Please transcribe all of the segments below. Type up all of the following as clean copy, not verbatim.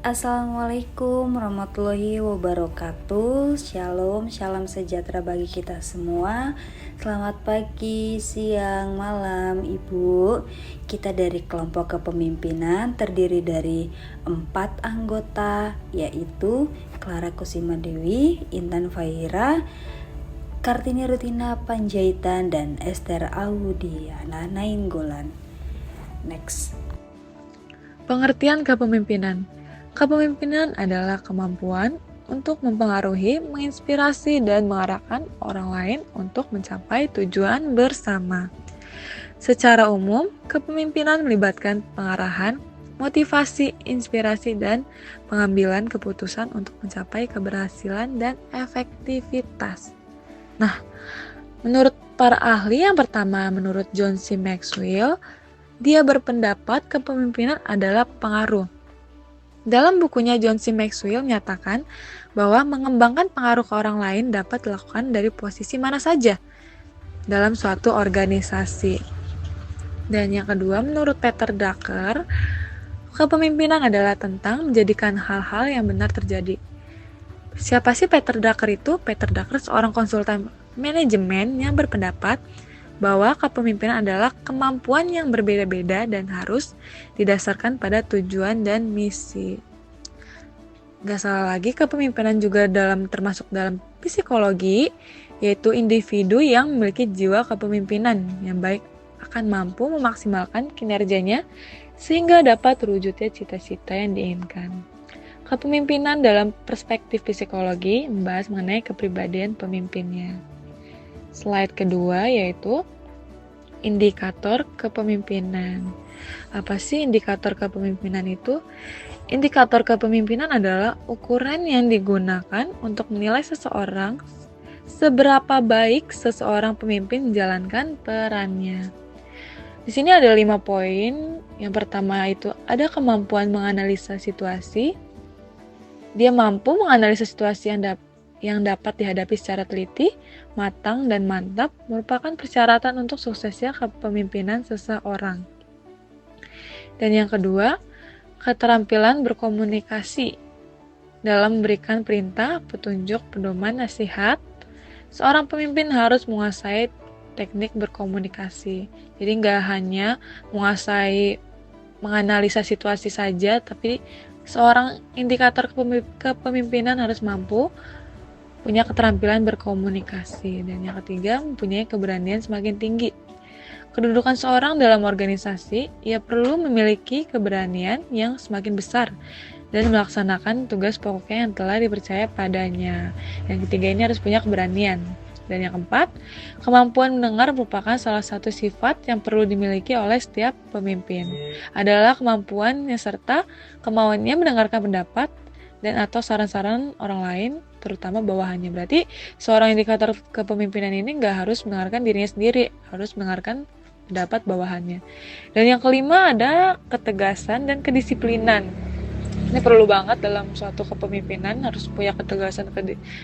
Assalamualaikum warahmatullahi wabarakatuh. Shalom, salam sejahtera bagi kita semua. Selamat pagi, siang, malam Ibu. Kita dari kelompok kepemimpinan terdiri dari 4 anggota, yaitu Clara Kusima Dewi, Intan Fahira, Kartini Rutina Panjaitan, dan Esther Audiana Nainggolan. Next. Pengertian kepemimpinan. Kepemimpinan adalah kemampuan untuk mempengaruhi, menginspirasi, dan mengarahkan orang lain untuk mencapai tujuan bersama. Secara umum, kepemimpinan melibatkan pengarahan, motivasi, inspirasi, dan pengambilan keputusan untuk mencapai keberhasilan dan efektivitas. Nah, menurut para ahli, yang pertama menurut John C. Maxwell, dia berpendapat kepemimpinan adalah pengaruh. Dalam bukunya, John C. Maxwell menyatakan bahwa mengembangkan pengaruh ke orang lain dapat dilakukan dari posisi mana saja dalam suatu organisasi. Dan yang kedua, menurut Peter Drucker, kepemimpinan adalah tentang menjadikan hal-hal yang benar terjadi. Siapa sih Peter Drucker itu? Peter Drucker seorang konsultan manajemen yang berpendapat bahwa kepemimpinan adalah kemampuan yang berbeda-beda dan harus didasarkan pada tujuan dan misi. Gak salah lagi, kepemimpinan juga termasuk dalam psikologi, yaitu individu yang memiliki jiwa kepemimpinan yang baik akan mampu memaksimalkan kinerjanya sehingga dapat terwujudnya cita-cita yang diinginkan. Kepemimpinan dalam perspektif psikologi membahas mengenai kepribadian pemimpinnya. Slide kedua yaitu indikator kepemimpinan. Apa sih indikator kepemimpinan itu? Indikator kepemimpinan adalah ukuran yang digunakan untuk menilai seseorang seberapa baik seseorang pemimpin menjalankan perannya. Di sini ada 5 poin. Yang pertama itu ada kemampuan menganalisa situasi. Dia mampu menganalisa situasi yang dapat dihadapi secara teliti, matang, dan mantap merupakan persyaratan untuk suksesnya kepemimpinan seseorang. Dan yang kedua, keterampilan berkomunikasi. Dalam memberikan perintah, petunjuk, pedoman, nasihat, seorang pemimpin harus menguasai teknik berkomunikasi. Jadi nggak hanya menguasai menganalisa situasi saja, tapi seorang indikator kepemimpinan harus mampu punya keterampilan berkomunikasi. Dan yang ketiga, mempunyai keberanian semakin tinggi. Kedudukan seorang dalam organisasi, ia perlu memiliki keberanian yang semakin besar dan melaksanakan tugas pokoknya yang telah dipercaya padanya. Yang ketiga ini harus punya keberanian. Dan yang keempat, kemampuan mendengar merupakan salah satu sifat yang perlu dimiliki oleh setiap pemimpin. Adalah kemampuannya serta kemauannya mendengarkan pendapat dan atau saran-saran orang lain, terutama bawahannya. Berarti seorang indikator kepemimpinan ini nggak harus mendengarkan dirinya sendiri, harus mendengarkan pendapat bawahannya. Dan yang kelima ada ketegasan dan kedisiplinan. Ini perlu banget dalam suatu kepemimpinan, harus punya ketegasan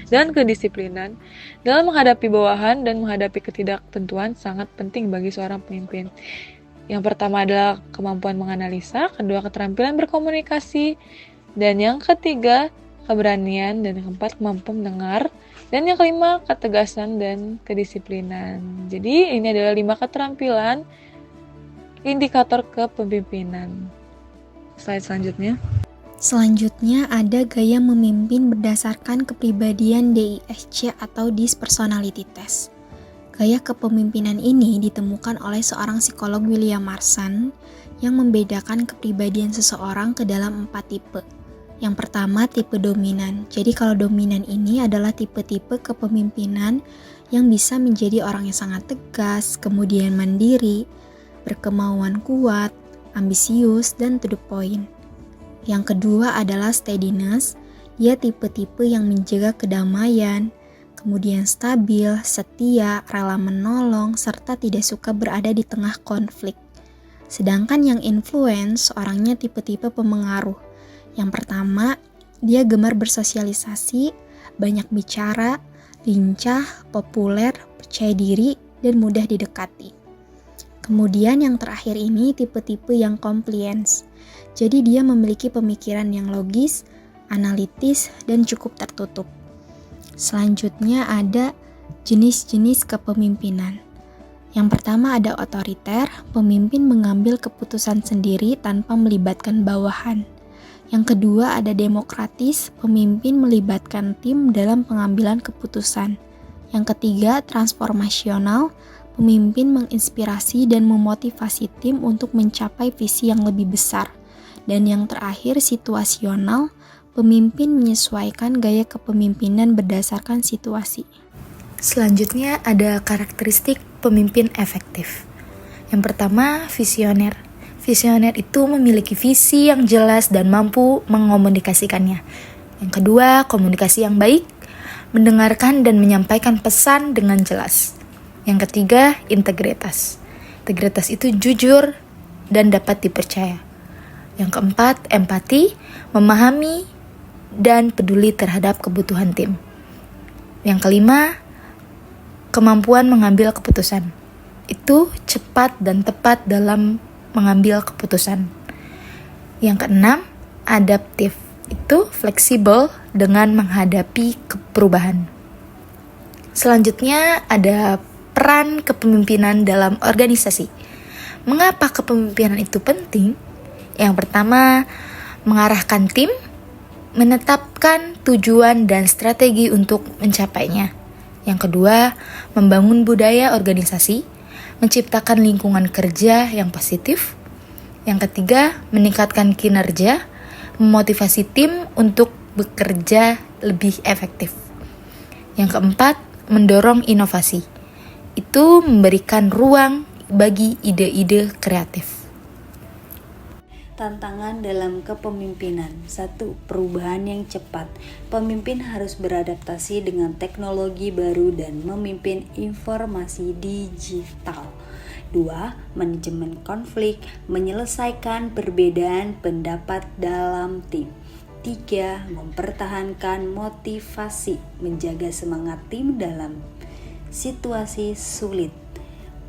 dan kedisiplinan. Dalam menghadapi bawahan dan menghadapi ketidaktentuan sangat penting bagi seorang pemimpin. Yang pertama adalah kemampuan menganalisa, kedua keterampilan berkomunikasi, dan yang ketiga keberanian, dan yang keempat kemampuan mendengar, dan yang kelima ketegasan dan kedisiplinan. Jadi ini adalah 5 keterampilan indikator kepemimpinan. Slide selanjutnya. Selanjutnya ada gaya memimpin berdasarkan kepribadian DISC atau Disc Personality Test. Gaya kepemimpinan ini ditemukan oleh seorang psikolog William Marston yang membedakan kepribadian seseorang ke dalam 4 tipe. Yang pertama, tipe dominan. Jadi kalau dominan ini adalah tipe-tipe kepemimpinan yang bisa menjadi orang yang sangat tegas, kemudian mandiri, berkemauan kuat, ambisius, dan to the point. Yang kedua adalah steadiness. Dia tipe-tipe yang menjaga kedamaian, kemudian stabil, setia, rela menolong, serta tidak suka berada di tengah konflik. Sedangkan yang influence, orangnya tipe-tipe pemengaruh. Yang pertama, dia gemar bersosialisasi, banyak bicara, lincah, populer, percaya diri, dan mudah didekati. Kemudian yang terakhir ini tipe-tipe yang compliance. Jadi dia memiliki pemikiran yang logis, analitis, dan cukup tertutup. Selanjutnya ada jenis-jenis kepemimpinan. Yang pertama ada otoriter, pemimpin mengambil keputusan sendiri tanpa melibatkan bawahan. Yang kedua ada demokratis, pemimpin melibatkan tim dalam pengambilan keputusan. Yang ketiga transformasional, pemimpin menginspirasi dan memotivasi tim untuk mencapai visi yang lebih besar. Dan yang terakhir situasional, pemimpin menyesuaikan gaya kepemimpinan berdasarkan situasi. Selanjutnya ada karakteristik pemimpin efektif. Yang pertama, visioner. Visioner itu memiliki visi yang jelas dan mampu mengomunikasikannya. Yang kedua, komunikasi yang baik, mendengarkan dan menyampaikan pesan dengan jelas. Yang ketiga, integritas. Integritas itu jujur dan dapat dipercaya. Yang keempat, empati, memahami dan peduli terhadap kebutuhan tim. Yang kelima, kemampuan mengambil keputusan. Itu cepat dan tepat dalam mengambil keputusan. Yang keenam, adaptif. Itu fleksibel dengan menghadapi perubahan. Selanjutnya ada peran kepemimpinan dalam organisasi. Mengapa kepemimpinan itu penting? Yang pertama, mengarahkan tim, menetapkan tujuan dan strategi untuk mencapainya. Yang kedua, membangun budaya organisasi, menciptakan lingkungan kerja yang positif. Yang ketiga, meningkatkan kinerja, memotivasi tim untuk bekerja lebih efektif. Yang keempat, mendorong inovasi. Itu memberikan ruang bagi ide-ide kreatif. Tantangan dalam kepemimpinan. 1. Perubahan yang cepat. Pemimpin harus beradaptasi dengan teknologi baru dan memimpin informasi digital. 2. Manajemen konflik, menyelesaikan perbedaan pendapat dalam tim. 3. Mempertahankan motivasi, menjaga semangat tim dalam situasi sulit.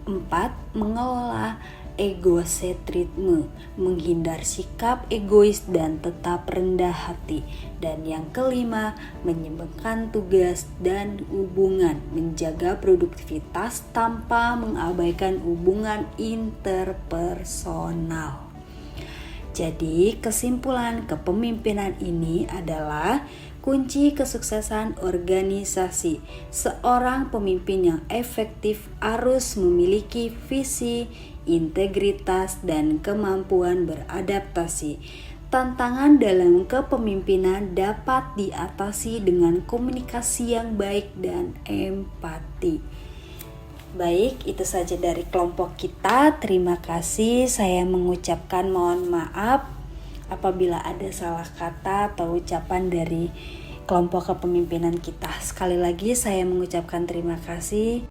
4. Mengelola egosentrisme, menghindar sikap egois dan tetap rendah hati. Dan yang kelima, menyeimbangkan tugas dan hubungan, menjaga produktivitas tanpa mengabaikan hubungan interpersonal. Jadi, kesimpulan kepemimpinan ini adalah kunci kesuksesan organisasi. Seorang pemimpin yang efektif harus memiliki visi, integritas, dan kemampuan beradaptasi. Tantangan dalam kepemimpinan dapat diatasi dengan komunikasi yang baik dan empati. Baik, itu saja dari kelompok kita. Terima kasih. Saya mengucapkan mohon maaf apabila ada salah kata atau ucapan dari kelompok kepemimpinan kita. Sekali lagi saya mengucapkan terima kasih.